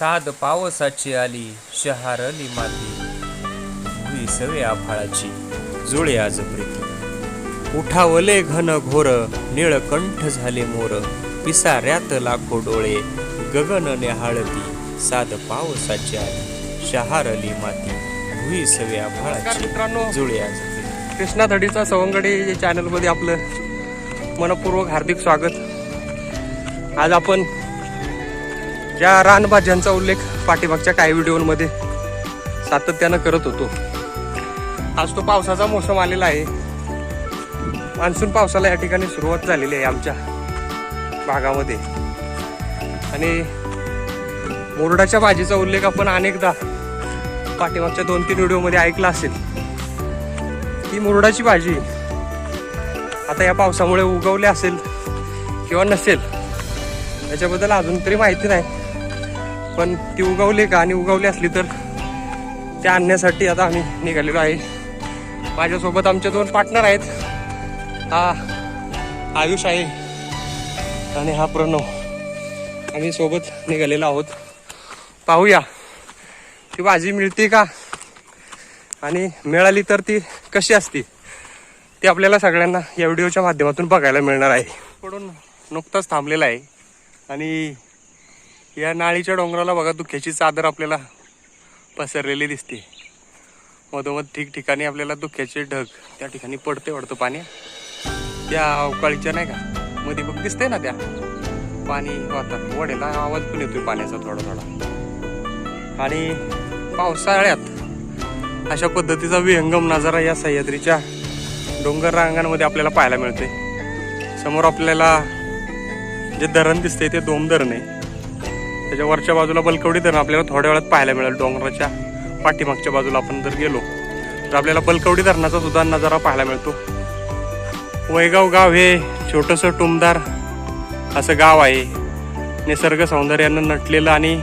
साद पावसाची आली शहारली माती, भुई सवे आभाळाची जुळे आज प्रीती. उठावले घन घोर निळकंठ झाले मोर, पिसाऱ्यात लाखो डोळे गगन नेहाळती. साद पावसाची आली शहारली माती, भुई सवे आभाळाची जुळे आज प्रीती. कृष्णा धडीचा सवंगडी चॅनलमध्ये आपलं मनपूर्वक हार्दिक स्वागत. आज आपण ज्या रानभाज्यांचा उल्लेख पाठीमागच्या काही व्हिडिओमध्ये सातत्यानं करत होतो, आज तो पावसाचा मोसम आलेला आहे. मान्सून पावसाला या ठिकाणी सुरुवात झालेली आहे आमच्या भागामध्ये. आणि मुरडाच्या भाजीचा उल्लेख आपण अनेकदा पाठीमागच्या 2-3 व्हिडिओमध्ये ऐकला असेल. ती मुरडाची भाजी आता या पावसामुळे उगवली असेल किंवा नसेल याच्याबद्दल अजून तरी माहिती नाही, पण ती उगवली का आणि उगवली असली तर ते आणण्यासाठी आता आम्ही निघालेलो आहे. माझ्यासोबत आमचे 2 पार्टनर आहेत. हा आयुष आहे आणि हा प्रणव. आम्ही सोबत निघालेलो आहोत. पाहूया ती भाजी मिळते का आणि मिळाली तर ती कशी असते ते आपल्याला सगळ्यांना या व्हिडिओच्या माध्यमातून बघायला मिळणार आहे. पडून नुकताच थांबलेला आहे आणि या नाळीच्या डोंगराला बघा धुक्याची चादर आपल्याला पसरलेली दिसते. मधोमध ठिकठिकाणी आपल्याला धुक्याचे ढग त्या ठिकाणी पडते वाटतं पाणी. त्या अवकाळीच्या नाही का मध्ये बघ दिसते ना त्या पाणी वाहतात वडेला आवाज पण येतोय पाण्याचा थोडा थोडा. आणि पावसाळ्यात अशा पद्धतीचा विहंगम नजारा या सह्याद्रीच्या डोंगर रांगांमध्ये आपल्याला पाहायला मिळते. समोर आपल्याला जे धरण दिसते ते दोम धरण आहे. त्याच्या वरच्या बाजूला बलकवडी धरण आपल्याला थोड्या वेळात पाहायला मिळेल. डोंगराच्या पाठीमागच्या बाजूला आपण जर गेलो तर आपल्याला बलकवडी धरणाचा सुद्धा नजारा पाहायला मिळतो. वैगाव गाव हे छोटंसं टुमदार असं गाव आहे. निसर्ग सौंदर्यानं नटलेलं आणि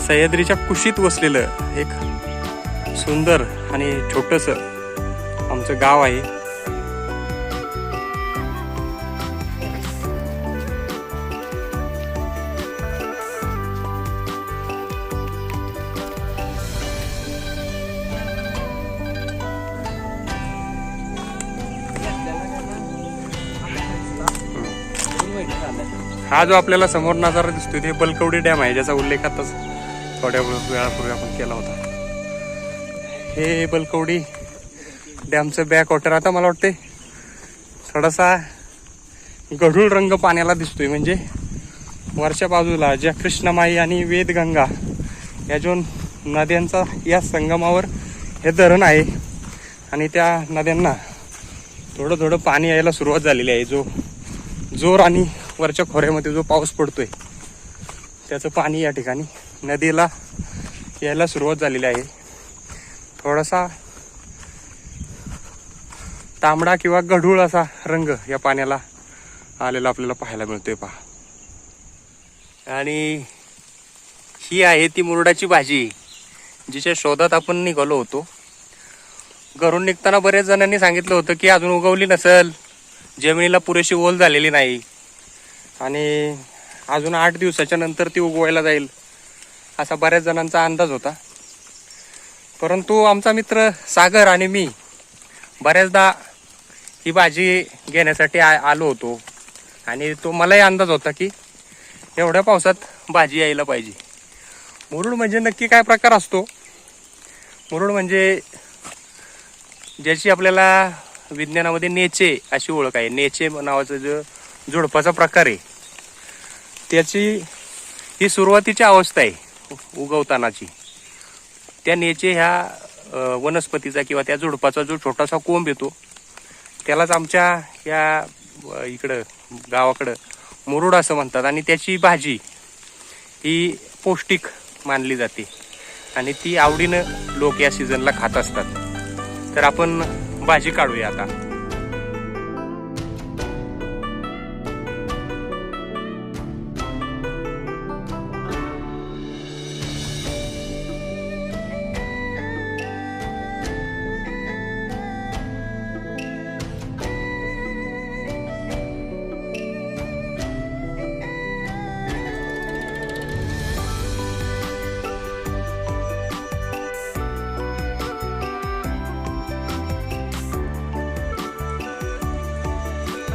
सह्याद्रीच्या कुशीत वसलेलं एक सुंदर आणि छोटंसं आमचं गाव आहे. हा जो आपल्याला समोर नजारा दिसतोय ते बलकवडी डॅम आहे, ज्याचा उल्लेख आताच थोड्या वेळापूर्वी आपण केला होता. हे बलकवडी डॅमचं बॅक वॉटर आता मला वाटते थोडासा गढूळ रंग पाण्याला दिसतोय. म्हणजे वरच्या बाजूला ज्या कृष्णामाई आणि वेदगंगा या जो नद्यांचा या संगमावर हे धरण आहे आणि त्या नद्यांना थोडं थोडं पाणी यायला सुरुवात झालेली आहे. जो जोर आणि वरच्या खोऱ्यामध्ये जो पाऊस पडतोय त्याचं पाणी या ठिकाणी नदीला यायला सुरुवात झालेली आहे. थोडासा तांबडा किंवा गढूळ असा रंग या पाण्याला आलेला आपल्याला पाहायला मिळतोय पहा. आणि ही आहे ती मुरडाची भाजी जिच्या शोधात आपण निघालो होतो. घरून निघताना बरेच जणांनी सांगितलं होतं की अजून उगवली नसल, जमिनीला पुरेशी ओल झालेली नाही आणि अजून 8 दिवसाच्या नंतर ती उगवायला जाईल असा बऱ्याच जणांचा अंदाज होता. परंतु आमचा मित्र सागर आणि मी बऱ्याचदा ही भाजी घेण्यासाठी आलो होतो आणि तो मलाही अंदाज होता की एवढ्या पावसात भाजी यायला पाहिजे. मुरुड म्हणजे नक्की काय प्रकार असतो? मुरुड म्हणजे ज्याची आपल्याला विज्ञानामध्ये नेचे अशी ओळख आहे. नेचे नावाचा जो झुडपाचा प्रकार आहे त्याची ही सुरुवातीची अवस्था आहे उगवतानाची. त्या नेचे ह्या वनस्पतीचा किंवा त्या झुडपाचा जो छोटासा कोंब येतो त्यालाच आमच्या या इकडं गावाकडं मुरुड असं म्हणतात. आणि त्याची भाजी ही पौष्टिक मानली जाते आणि ती आवडीनं लोक या सीझनला खात असतात. तर आपण भाजी काढूया आता.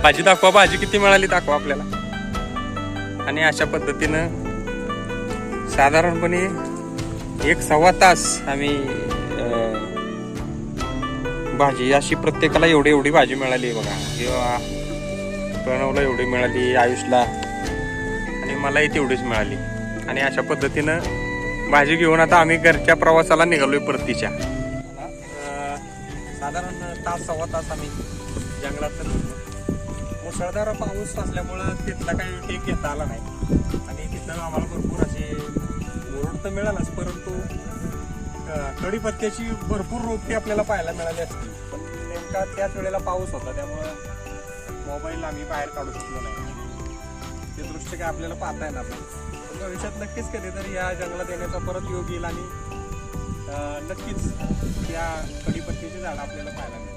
भाजी दाखवा, भाजी किती मिळाली दाखवा आपल्याला. आणि अशा पद्धतीनं साधारणपणे 1-1.25 तास आम्ही भाजी अशी प्रत्येकाला एवढी भाजी मिळाली बघा. किंवा प्रणवला एवढी मिळाली, आयुषला, आणि मलाही तेवढीच मिळाली. आणि अशा पद्धतीनं भाजी घेऊन आता आम्ही घरच्या प्रवासाला निघालोय परतीच्या. साधारण 1-1.25 तास आम्ही जंगलात मुसळधार पाऊस असल्यामुळं तिथला काही टेक घेता आला नाही. आणि तिथं आम्हाला भरपूर असे मुरुड तर मिळालाच, परंतु कढीपत्त्याची भरपूर रोपटी आपल्याला पाहायला मिळाली असती. पण नेमका त्याच वेळेला पाऊस होता, त्यामुळं मोबाईल आम्ही बाहेर काढू शकलो नाही. ते दृश्य काय आपल्याला पाहता येणार नाही. भविष्यात नक्कीच कधीतरी या जंगलात येण्याचा परत योग येईल आणि नक्कीच या कढीपत्त्याची झाडं आपल्याला पाहायला मिळतील.